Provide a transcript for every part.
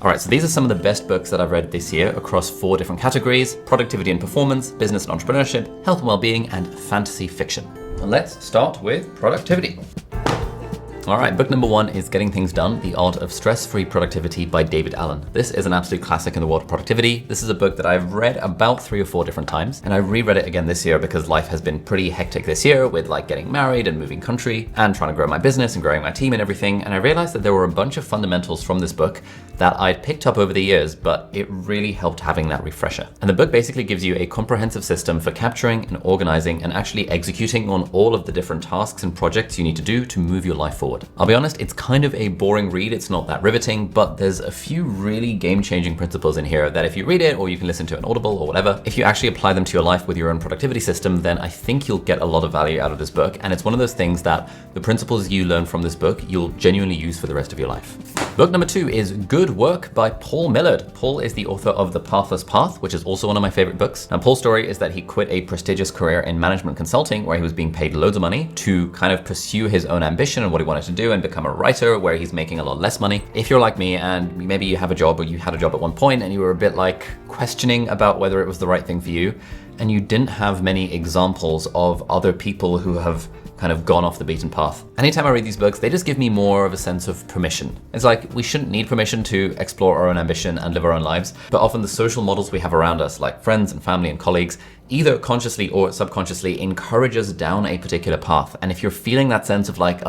All right, so these are some of the best books that I've read this year across 4 different categories: productivity and performance, business and entrepreneurship, health and well-being, and fantasy fiction. Let's start with productivity. All right, book number 1 is Getting Things Done: The Art of Stress-Free Productivity by David Allen. This is an absolute classic in the world of productivity. This is a book that I've read about 3 or 4 different times, and I reread it again this year because life has been pretty hectic this year with like getting married and moving country and trying to grow my business and growing my team and everything. And I realized that there were a bunch of fundamentals from this book that I'd picked up over the years, but it really helped having that refresher. And the book basically gives you a comprehensive system for capturing and organizing and actually executing on all of the different tasks and projects you need to do to move your life forward. I'll be honest, it's kind of a boring read. It's not that riveting, but there's a few really game-changing principles in here that if you read it, or you can listen to an Audible or whatever, if you actually apply them to your life with your own productivity system, then I think you'll get a lot of value out of this book. And it's one of those things that the principles you learn from this book, you'll genuinely use for the rest of your life. Book number 2 is Good Work by Paul Millard. Paul is the author of The Pathless Path, which is also one of my favorite books. And Paul's story is that he quit a prestigious career in management consulting where he was being paid loads of money to kind of pursue his own ambition and what he wanted to do and become a writer where he's making a lot less money. If you're like me and maybe you have a job or you had a job at one point and you were a bit like questioning about whether it was the right thing for you, and you didn't have many examples of other people who have kind of gone off the beaten path. Anytime I read these books, they just give me more of a sense of permission. It's like we shouldn't need permission to explore our own ambition and live our own lives, but often the social models we have around us, like friends and family and colleagues, either consciously or subconsciously encourage us down a particular path. And if you're feeling that sense of like,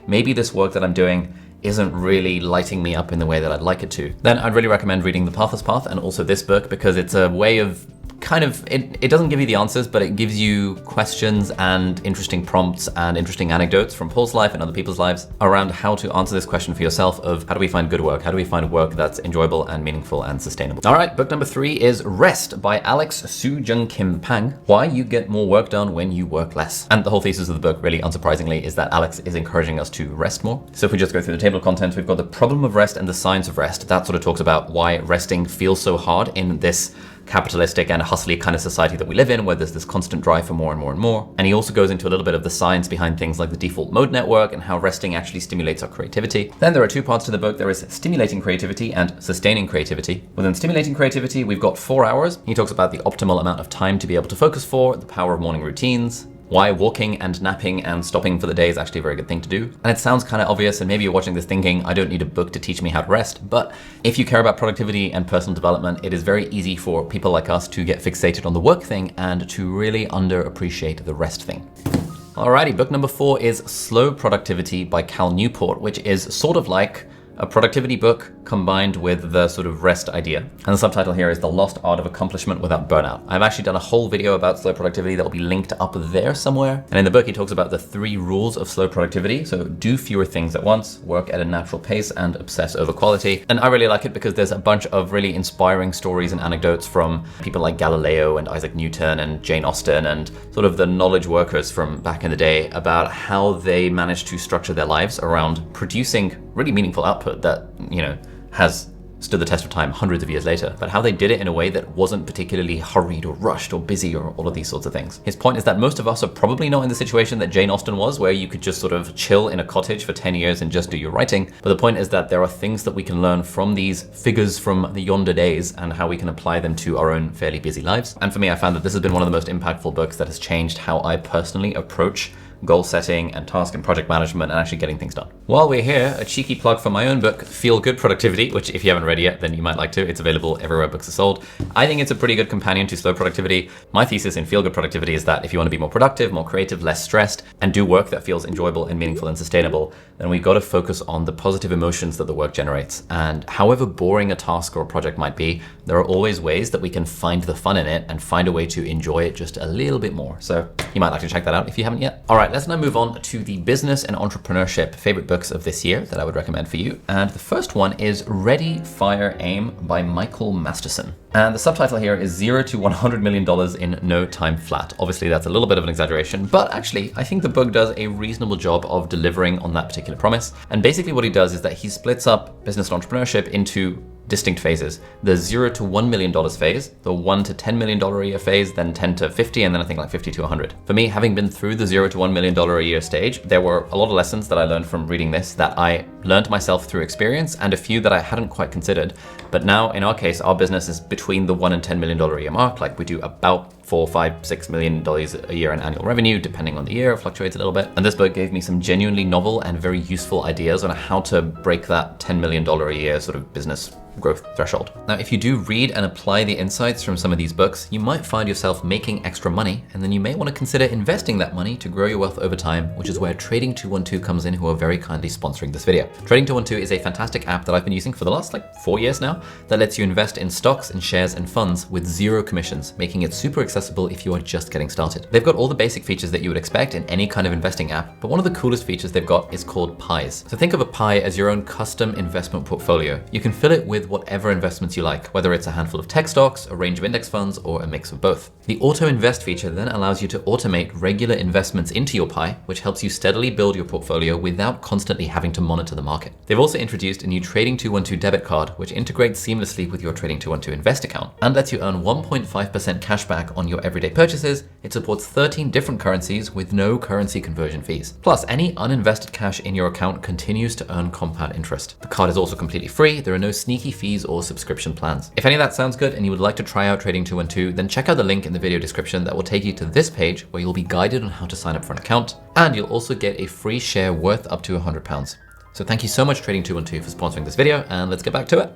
maybe this work that I'm doing isn't really lighting me up in the way that I'd like it to, then I'd really recommend reading The Pathless Path and also this book, because it's a way of kind of, it doesn't give you the answers, but it gives you questions and interesting prompts and interesting anecdotes from Paul's life and other people's lives around how to answer this question for yourself of how do we find good work? How do we find work that's enjoyable and meaningful and sustainable? All right, book number 3 is Rest by Alex Soo-Jung Kim Pang: Why You Get More Work Done When You Work Less. And the whole thesis of the book, really unsurprisingly, is that Alex is encouraging us to rest more. So if we just go through the table of contents, we've got the problem of rest and the science of rest. That sort of talks about why resting feels so hard in this capitalistic and hustly kind of society that we live in, where there's this constant drive for more and more and more. And he also goes into a little bit of the science behind things like the default mode network and how resting actually stimulates our creativity. Then there are 2 parts to the book. There is stimulating creativity and sustaining creativity. Within stimulating creativity, we've got 4 hours. He talks about the optimal amount of time to be able to focus for, the power of morning routines, why walking and napping and stopping for the day is actually a very good thing to do. And it sounds kind of obvious, and maybe you're watching this thinking, I don't need a book to teach me how to rest. But if you care about productivity and personal development, it is very easy for people like us to get fixated on the work thing and to really underappreciate the rest thing. Alrighty, book number 4 is Slow Productivity by Cal Newport, which is sort of like a productivity book combined with the sort of rest idea. And the subtitle here is The Lost Art of Accomplishment Without Burnout. I've actually done a whole video about slow productivity that will be linked up there somewhere. And in the book, he talks about the 3 rules of slow productivity. So do fewer things at once, work at a natural pace, and obsess over quality. And I really like it because there's a bunch of really inspiring stories and anecdotes from people like Galileo and Isaac Newton and Jane Austen and sort of the knowledge workers from back in the day about how they managed to structure their lives around producing really meaningful output that, has stood the test of time hundreds of years later, but how they did it in a way that wasn't particularly hurried or rushed or busy or all of these sorts of things. His point is that most of us are probably not in the situation that Jane Austen was, where you could just sort of chill in a cottage for 10 years and just do your writing. But the point is that there are things that we can learn from these figures from the yonder days and how we can apply them to our own fairly busy lives. And for me, I found that this has been one of the most impactful books that has changed how I personally approach goal setting and task and project management and actually getting things done. While we're here, a cheeky plug for my own book, Feel Good Productivity, which if you haven't read it yet, then you might like to. It's available everywhere books are sold. I think it's a pretty good companion to Slow Productivity. My thesis in Feel Good Productivity is that if you want to be more productive, more creative, less stressed, and do work that feels enjoyable and meaningful and sustainable, then we've got to focus on the positive emotions that the work generates. And however boring a task or a project might be, there are always ways that we can find the fun in it and find a way to enjoy it just a little bit more. So you might like to check that out if you haven't yet. All right, let's now move on to the business and entrepreneurship favorite books of this year that I would recommend for you. And the first one is Ready, Fire, Aim by Michael Masterson. And the subtitle here is 0 to $100 million in no time flat. Obviously, that's a little bit of an exaggeration, but actually, I think the book does a reasonable job of delivering on that particular promise. And basically what he does is that he splits up business and entrepreneurship into distinct phases. The $0 to $1 million phase, the $1 to $10 million a year phase, then 10 to 50, and then I think like 50 to 100. For me, having been through the $0 to $1 million a year stage, there were a lot of lessons that I learned from reading this that I learned myself through experience, and a few that I hadn't quite considered. But now in our case, our business is between the $1 and $10 million a year mark. Like we do about $4, $5, $6 million a year in annual revenue, depending on the year, it fluctuates a little bit. And this book gave me some genuinely novel and very useful ideas on how to break that $10 million a year sort of business growth threshold. Now, if you do read and apply the insights from some of these books, you might find yourself making extra money, and then you may want to consider investing that money to grow your wealth over time, which is where Trading 212 comes in, who are very kindly sponsoring this video. Trading 212 is a fantastic app that I've been using for the last 4 years now that lets you invest in stocks and shares and funds with zero commissions, making it super accessible if you are just getting started. They've got all the basic features that you would expect in any kind of investing app, but one of the coolest features they've got is called pies. So think of a pie as your own custom investment portfolio. You can fill it with whatever investments you like, whether it's a handful of tech stocks, a range of index funds, or a mix of both. The auto invest feature then allows you to automate regular investments into your pie, which helps you steadily build your portfolio without constantly having to monitor the market. They've also introduced a new Trading 212 debit card, which integrates seamlessly with your Trading 212 Invest account and lets you earn 1.5% cash back on your everyday purchases. It supports 13 different currencies with no currency conversion fees. Plus, any uninvested cash in your account continues to earn compound interest. The card is also completely free. There are no sneaky fees or subscription plans. If any of that sounds good and you would like to try out Trading 212, then check out the link in the video description that will take you to this page where you'll be guided on how to sign up for an account, and you'll also get a free share worth up to £100. So thank you so much, Trading 212, for sponsoring this video, and let's get back to it.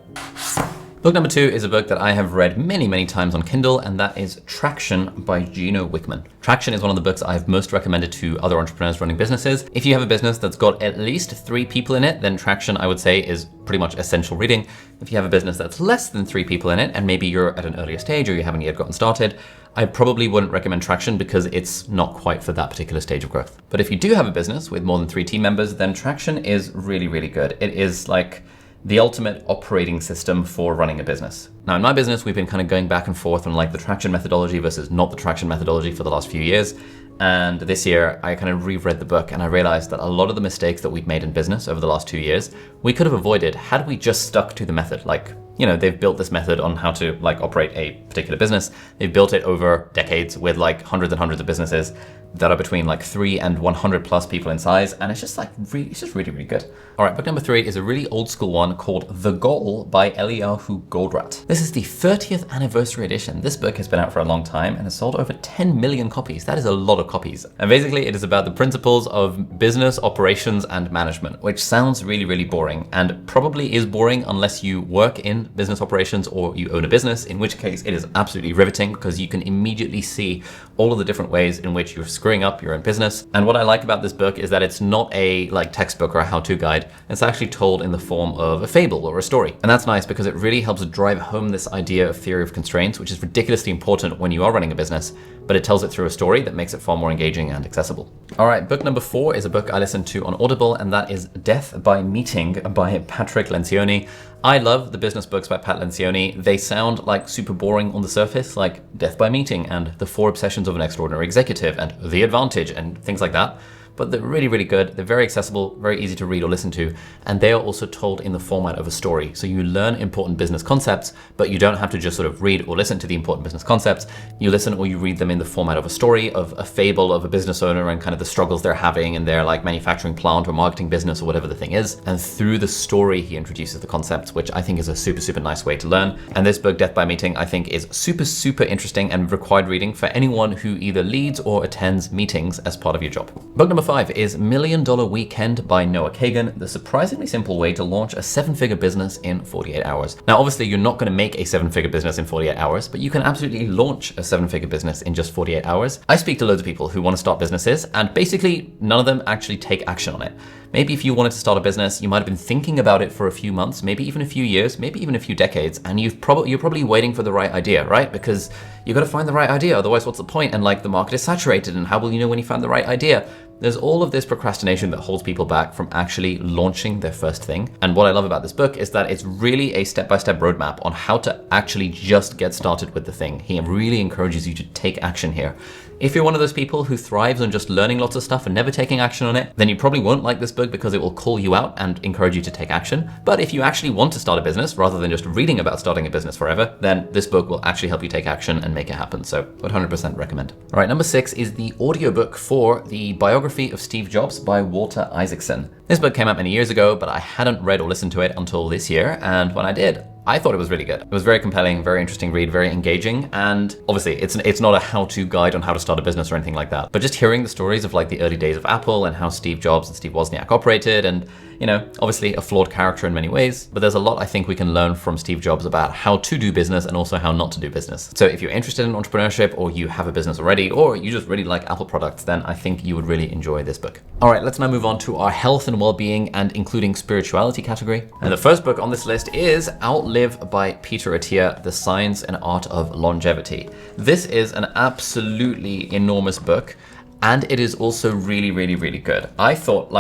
Book number 2 is a book that I have read many times on Kindle, and that is Traction by Gino Wickman. Traction is one of the books I've most recommended to other entrepreneurs running businesses. If you have a business that's got at least 3 people in it, then Traction, I would say, is pretty much essential reading. If you have a business that's less than 3 people in it, and maybe you're at an earlier stage or you haven't yet gotten started, I probably wouldn't recommend Traction because it's not quite for that particular stage of growth. But if you do have a business with more than 3 team members, then Traction is really good. It is like the ultimate operating system for running a business. Now in my business, we've been kind of going back and forth on like the Traction methodology versus not the Traction methodology for the last few years. And this year I kind of reread the book and I realized that a lot of the mistakes that we've made in business over the last 2 years, we could have avoided had we just stuck to the method. Like, you know, they've built this method on how to like operate a particular business. They've built it over decades with like hundreds and hundreds of businesses that are between like 3 and 100 plus people in size. And it's just like, it's just really good. All right, book number 3 is a really old school one called The Goal by Eliyahu Goldratt. This is the 30th anniversary edition. This book has been out for a long time and has sold over 10 million copies. That is a lot of copies. And basically it is about the principles of business operations and management, which sounds really boring and probably is boring unless you work in business operations or you own a business, in which case it is absolutely riveting because you can immediately see all of the different ways in which you're screwing up your own business. And what I like about this book is that it's not a like textbook or a how-to guide. It's actually told in the form of a fable or a story. And that's nice because it really helps drive home this idea of theory of constraints, which is ridiculously important when you are running a business, but it tells it through a story that makes it far more engaging and accessible. All right, book number 4 is a book I listened to on Audible, and that is Death by Meeting by Patrick Lencioni. I love the business books by Pat Lencioni. They sound like super boring on the surface, like Death by Meeting and The 4 Obsessions of an Extraordinary Executive and The Advantage and things like that. But they're really good. They're very accessible, very easy to read or listen to, and they are also told in the format of a story. So you learn important business concepts, but you don't have to just sort of read or listen to the important business concepts. You listen or you read them in the format of a story, of a fable of a business owner and kind of the struggles they're having in their like manufacturing plant or marketing business or whatever the thing is. And through the story, he introduces the concepts, which I think is a super nice way to learn. And this book, Death by Meeting, I think is super interesting and required reading for anyone who either leads or attends meetings as part of your job. Book number 5 is $1 Million Weekend by Noah Kagan, the surprisingly simple way to launch a 7-figure business in 48 hours. Now, obviously, you're not going to make a 7-figure business in 48 hours, but you can absolutely launch a 7-figure business in just 48 hours. I speak to loads of people who want to start businesses, and basically none of them actually take action on it. Maybe if you wanted to start a business, you might have been thinking about it for a few months, maybe even a few years, maybe even a few decades, and you're probably waiting for the right idea, right? Because you got to find the right idea, otherwise what's the point? And like the market is saturated, and how will you know when you found the right idea? There's all of this procrastination that holds people back from actually launching their first thing. And what I love about this book is that it's really a step-by-step roadmap on how to actually just get started with the thing. He really encourages you to take action here. If you're one of those people who thrives on just learning lots of stuff and never taking action on it, then you probably won't like this book because it will call you out and encourage you to take action. But if you actually want to start a business rather than just reading about starting a business forever, then this book will actually help you take action and make it happen. So 100% recommend. All right, number 6 is the audiobook for the biography of Steve Jobs by Walter Isaacson. This book came out many years ago, but I hadn't read or listened to it until this year. And when I did, I thought it was really good. It was very compelling, very interesting read, very engaging. And obviously it's not a how-to guide on how to start a business or anything like that, but just hearing the stories of like the early days of Apple and how Steve Jobs and Steve Wozniak operated, and obviously a flawed character in many ways, but there's a lot I think we can learn from Steve Jobs about how to do business and also how not to do business. So if you're interested in entrepreneurship, or you have a business already, or you just really like Apple products, then I think you would really enjoy this book. All right, let's now move on to our health and well-being and including spirituality category. And the first book on this list is Outlive by Peter Attia, The Science and Art of Longevity. This is an absolutely enormous book, and it is also really, really, really good. I thought,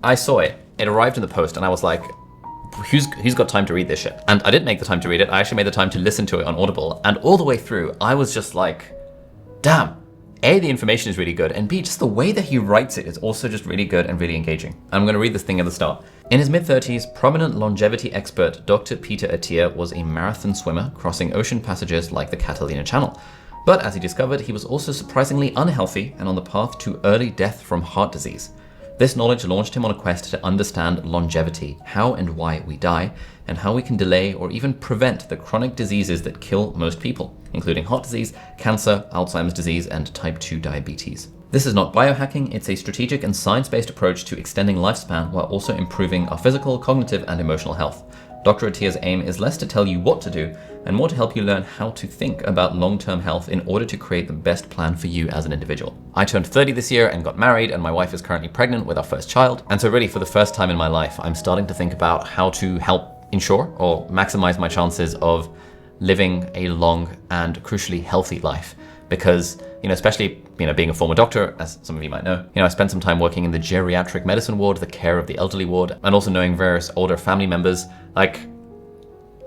I saw it. It arrived in the post and I was like, who's got time to read this shit? And I didn't make the time to read it. I actually made the time to listen to it on Audible. And all the way through, I was just like, damn. A, the information is really good, and B, just the way that he writes it is also just really good and really engaging. I'm gonna read this thing at the start. In his mid-30s, prominent longevity expert Dr. Peter Attia was a marathon swimmer crossing ocean passages like the Catalina Channel. But as he discovered, he was also surprisingly unhealthy and on the path to early death from heart disease. This knowledge launched him on a quest to understand longevity, how and why we die, and how we can delay or even prevent the chronic diseases that kill most people, including heart disease, cancer, Alzheimer's disease, and type 2 diabetes. This is not biohacking, it's a strategic and science-based approach to extending lifespan while also improving our physical, cognitive, and emotional health. Dr. Attia's aim is less to tell you what to do and more to help you learn how to think about long-term health in order to create the best plan for you as an individual. I turned 30 this year and got married, and my wife is currently pregnant with our first child. And so really for the first time in my life, I'm starting to think about how to help ensure or maximize my chances of living a long and crucially healthy life. Because, especially, being a former doctor, as some of you might know, I spent some time working in the geriatric medicine ward, the care of the elderly ward, and also knowing various older family members.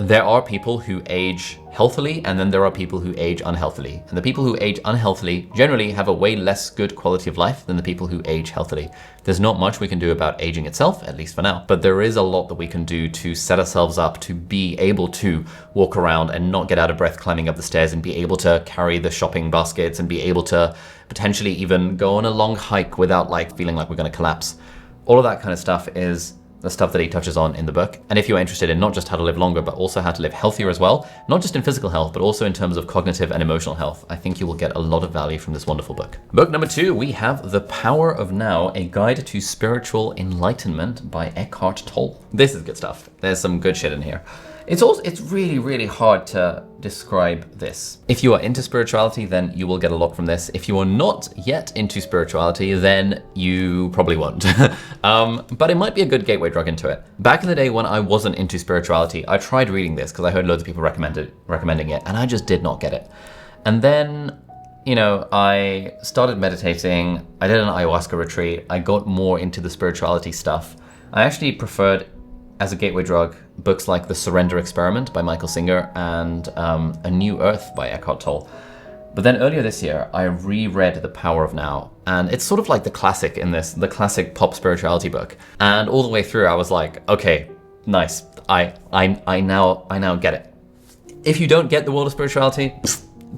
There are people who age healthily, and then there are people who age unhealthily. And the people who age unhealthily generally have a way less good quality of life than the people who age healthily. There's not much we can do about aging itself, at least for now, but there is a lot that we can do to set ourselves up to be able to walk around and not get out of breath climbing up the stairs, and be able to carry the shopping baskets, and be able to potentially even go on a long hike without feeling like we're going to collapse. All of that kind of stuff is the stuff that he touches on in the book. And if you're interested in not just how to live longer, but also how to live healthier as well, not just in physical health, but also in terms of cognitive and emotional health, I think you will get a lot of value from this wonderful book. Book number 2, we have The Power of Now, A Guide to Spiritual Enlightenment by Eckhart Tolle. This is good stuff. There's some good shit in here. It's really, really hard to describe this. If you are into spirituality, then you will get a lot from this. If you are not yet into spirituality, then you probably won't. But it might be a good gateway drug into it. Back in the day when I wasn't into spirituality, I tried reading this because I heard loads of people recommending it, and I just did not get it. And then, I started meditating, I did an ayahuasca retreat, I got more into the spirituality stuff. I actually preferred, as a gateway drug, books like The Surrender Experiment by Michael Singer and A New Earth by Eckhart Tolle. But then earlier this year, I reread The Power of Now, and it's sort of like the classic in this, the classic pop spirituality book. And all the way through, I was like, okay, nice. I now get it. If you don't get the world of spirituality,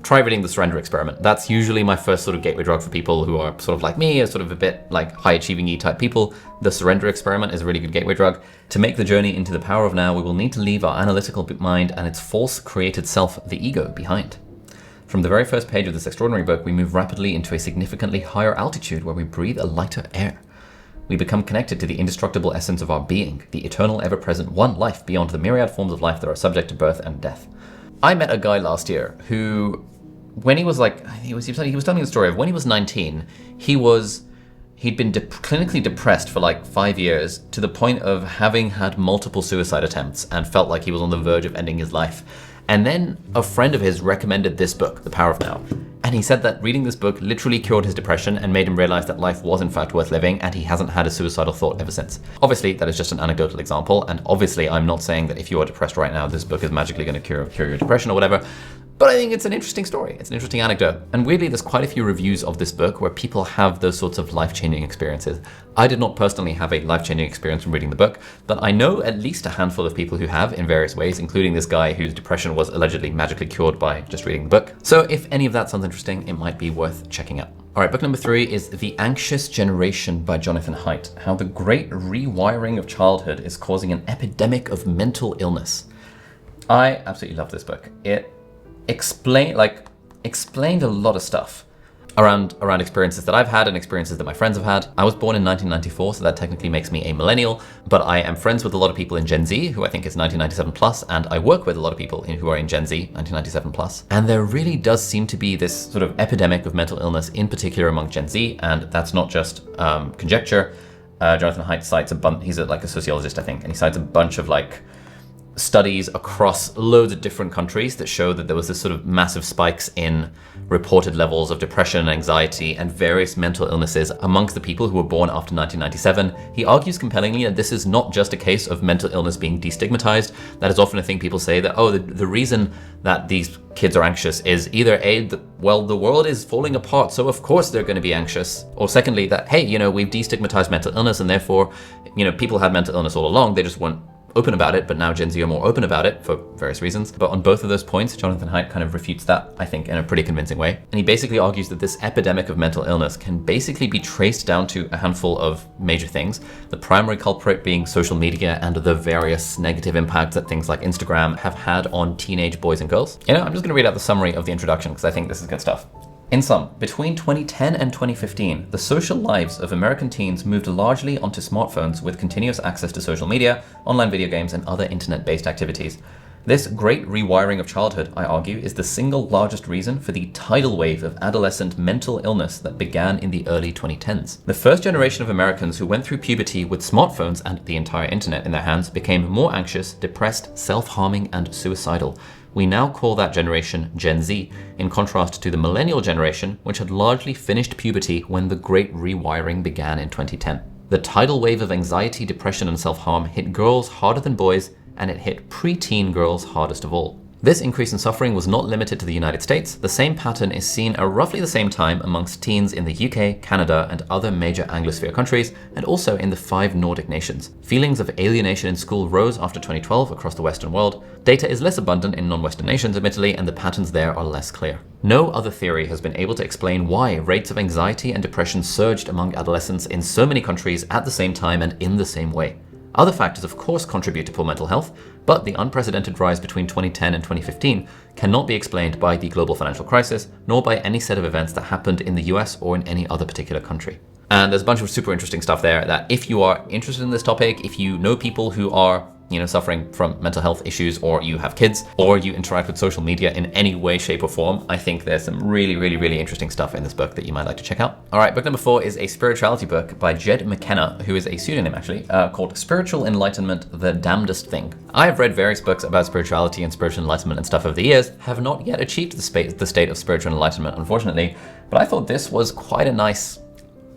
try reading The Surrender Experiment. That's usually my first sort of gateway drug for people who are sort of like me, or sort of a bit high achieving-y type people. The Surrender Experiment is a really good gateway drug. To make the journey into the power of now, we will need to leave our analytical mind and its false created self, the ego, behind. From the very first page of this extraordinary book, we move rapidly into a significantly higher altitude where we breathe a lighter air. We become connected to the indestructible essence of our being, the eternal, ever-present one life beyond the myriad forms of life that are subject to birth and death. I met a guy last year who, when he was he was telling me the story of when he was 19, he'd been clinically depressed for 5 years, to the point of having had multiple suicide attempts and felt like he was on the verge of ending his life. And then a friend of his recommended this book, The Power of Now. And he said that reading this book literally cured his depression and made him realize that life was in fact worth living, and he hasn't had a suicidal thought ever since. Obviously, that is just an anecdotal example, and obviously I'm not saying that if you are depressed right now, this book is magically going to cure your depression or whatever. But I think it's an interesting story. It's an interesting anecdote. And weirdly, there's quite a few reviews of this book where people have those sorts of life-changing experiences. I did not personally have a life-changing experience from reading the book, but I know at least a handful of people who have in various ways, including this guy whose depression was allegedly magically cured by just reading the book. So if any of that sounds interesting, it might be worth checking out. All right, book number 3 is The Anxious Generation by Jonathan Haidt, How the Great Rewiring of Childhood is Causing an Epidemic of Mental Illness. I absolutely love this book. It explained a lot of stuff around experiences that I've had and experiences that my friends have had. I was born in 1994, so that technically makes me a millennial, but I am friends with a lot of people in Gen Z, who I think is 1997 plus, and I work with a lot of people who are in Gen Z, 1997 plus. And there really does seem to be this sort of epidemic of mental illness, in particular among Gen Z, and that's not just conjecture. Jonathan Haidt cites he's a sociologist, I think, and he cites a bunch of studies across loads of different countries that show that there was this sort of massive spikes in reported levels of depression, anxiety, and various mental illnesses amongst the people who were born after 1997. He argues compellingly that this is not just a case of mental illness being destigmatized. That is often a thing people say that, the reason that these kids are anxious is either the world is falling apart, so of course they're going to be anxious. Or secondly, that, hey, we've destigmatized mental illness and therefore, people had mental illness all along, they just weren't open about it, but now Gen Z are more open about it for various reasons. But on both of those points, Jonathan Haidt kind of refutes that, I think, in a pretty convincing way. And he basically argues that this epidemic of mental illness can basically be traced down to a handful of major things. The primary culprit being social media and the various negative impacts that things like Instagram have had on teenage boys and girls. I'm just going to read out the summary of the introduction because I think this is good stuff. In sum, between 2010 and 2015, the social lives of American teens moved largely onto smartphones with continuous access to social media, online video games, and other internet-based activities. This great rewiring of childhood, I argue, is the single largest reason for the tidal wave of adolescent mental illness that began in the early 2010s. The first generation of Americans who went through puberty with smartphones and the entire internet in their hands became more anxious, depressed, self-harming, and suicidal. We now call that generation Gen Z, in contrast to the millennial generation, which had largely finished puberty when the great rewiring began in 2010. The tidal wave of anxiety, depression, and self-harm hit girls harder than boys, and it hit preteen girls hardest of all. This increase in suffering was not limited to the United States. The same pattern is seen at roughly the same time amongst teens in the UK, Canada, and other major Anglosphere countries, and also in the 5 Nordic nations. Feelings of alienation in school rose after 2012 across the Western world. Data is less abundant in non-Western nations, admittedly, and the patterns there are less clear. No other theory has been able to explain why rates of anxiety and depression surged among adolescents in so many countries at the same time and in the same way. Other factors, of course, contribute to poor mental health, but the unprecedented rise between 2010 and 2015 cannot be explained by the global financial crisis, nor by any set of events that happened in the US or in any other particular country. And there's a bunch of super interesting stuff there that if you are interested in this topic, if you know people who are suffering from mental health issues, or you have kids, or you interact with social media in any way, shape, or form, I think there's some really, really, really interesting stuff in this book that you might like to check out. All right, book number 4 is a spirituality book by Jed McKenna, who is a pseudonym actually, called Spiritual Enlightenment, The Damnedest Thing. I have read various books about spirituality and spiritual enlightenment and stuff over the years, have not yet achieved the state of spiritual enlightenment, unfortunately, but I thought this was quite a nice.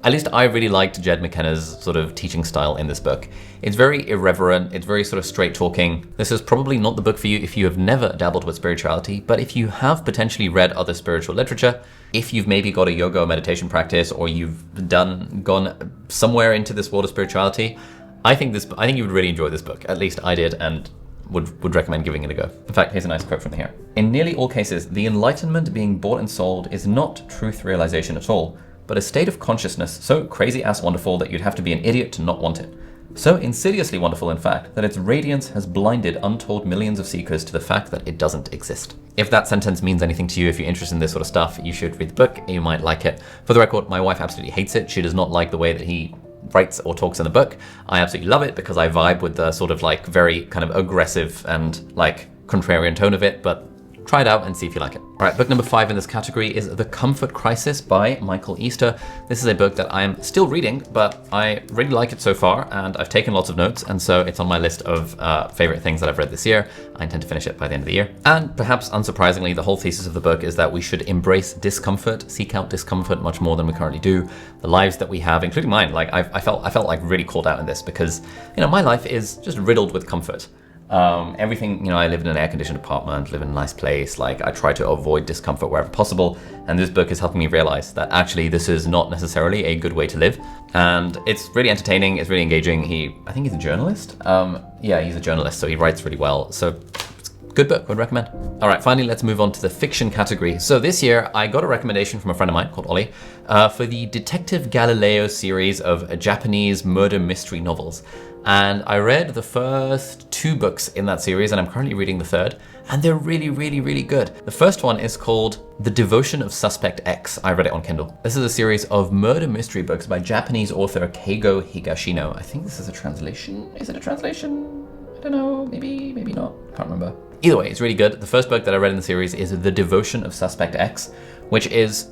At least I really liked Jed McKenna's sort of teaching style in this book. It's very irreverent, it's very sort of straight talking. This is probably not the book for you if you have never dabbled with spirituality, but if you have potentially read other spiritual literature, if you've maybe got a yoga or meditation practice, or you've gone somewhere into this world of spirituality, I think you would really enjoy this book. At least I did, and would recommend giving it a go. In fact, here's a nice quote from here. In nearly all cases, the enlightenment being bought and sold is not truth realization at all, but a state of consciousness so crazy-ass wonderful that you'd have to be an idiot to not want it. So insidiously wonderful, in fact, that its radiance has blinded untold millions of seekers to the fact that it doesn't exist. If that sentence means anything to you, if you're interested in this sort of stuff, you should read the book, you might like it. For the record, my wife absolutely hates it. She does not like the way that he writes or talks in the book. I absolutely love it because I vibe with the sort of very kind of aggressive and contrarian tone of it, but try it out and see if you like it. All right, book number 5 in this category is The Comfort Crisis by Michael Easter. This is a book that I am still reading, but I really like it so far, and I've taken lots of notes, and so it's on my list of favorite things that I've read this year. I intend to finish it by the end of the year. And perhaps unsurprisingly, the whole thesis of the book is that we should embrace discomfort, seek out discomfort much more than we currently do. The lives that we have, including mine, I felt really called out in this because, my life is just riddled with comfort. Everything, I live in an air-conditioned apartment, live in a nice place, like I try to avoid discomfort wherever possible, and this book is helping me realize that actually this is not necessarily a good way to live, and it's really entertaining, it's really engaging. I think he's a journalist. Yeah, he's a journalist, so he writes really well, so good book, would recommend. All right, finally, let's move on to the fiction category. So this year, I got a recommendation from a friend of mine called Ollie for the Detective Galileo series of Japanese murder mystery novels. And I read the first 2 books in that series, and I'm currently reading the 3rd, and they're really, really, really good. The first one is called The Devotion of Suspect X. I read it on Kindle. This is a series of murder mystery books by Japanese author Keigo Higashino. I think this is a translation. Is it a translation? I don't know, maybe not, can't remember. Either way, it's really good. The first book that I read in the series is The Devotion of Suspect X, which is,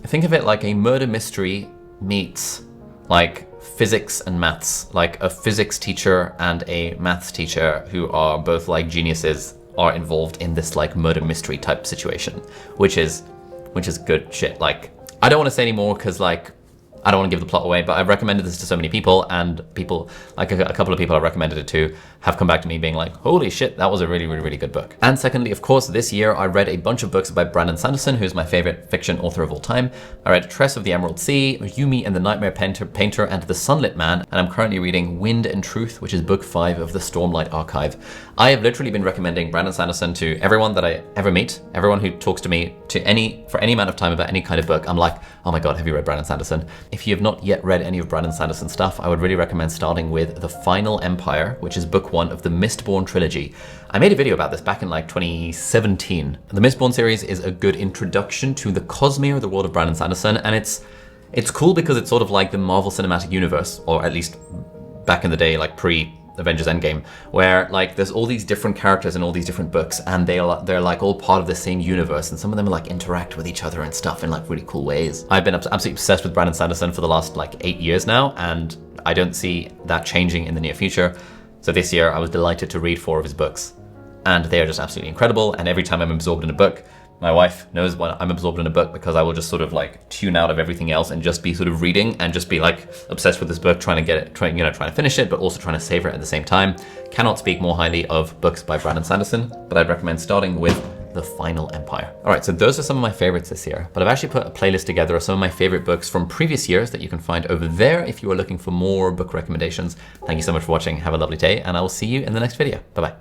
think of it like a murder mystery meets like physics and maths, like a physics teacher and a maths teacher who are both like geniuses are involved in this like murder mystery type situation, which is good shit. Like, I don't want to say any more because like, I don't want to give the plot away, but I've recommended this to so many people, and people, like a couple of people I recommended it to, have come back to me being like, holy shit, that was a really, really, really good book. And secondly, of course, this year I read a bunch of books by Brandon Sanderson, who's my favorite fiction author of all time. I read Tress of the Emerald Sea, Yumi and the Nightmare Painter, and The Sunlit Man, and I'm currently reading Wind and Truth, which is book 5 of the Stormlight Archive. I have literally been recommending Brandon Sanderson to everyone that I ever meet, everyone who talks to me for any amount of time about any kind of book. I'm like, oh my God, have you read Brandon Sanderson? If you have not yet read any of Brandon Sanderson's stuff, I would really recommend starting with The Final Empire, which is book 1 of the Mistborn trilogy. I made a video about this back in like 2017. The Mistborn series is a good introduction to the Cosmere, the world of Brandon Sanderson, and it's cool because it's sort of like the Marvel Cinematic Universe, or at least back in the day, like pre-Avengers Endgame, where like there's all these different characters in all these different books, and they're like all part of the same universe, and some of them like interact with each other and stuff in like really cool ways. I've been absolutely obsessed with Brandon Sanderson for the last like 8 years now, and I don't see that changing in the near future. So this year I was delighted to read 4 of his books, and they are just absolutely incredible. And every time I'm absorbed in a book, my wife knows when I'm absorbed in a book, because I will just sort of like tune out of everything else and just be sort of reading and just be like obsessed with this book, trying to finish it, but also trying to savor it at the same time. Cannot speak more highly of books by Brandon Sanderson, but I'd recommend starting with The Final Empire. All right, so those are some of my favorites this year, but I've actually put a playlist together of some of my favorite books from previous years that you can find over there if you are looking for more book recommendations. Thank you so much for watching. Have a lovely day, and I will see you in the next video. Bye-bye.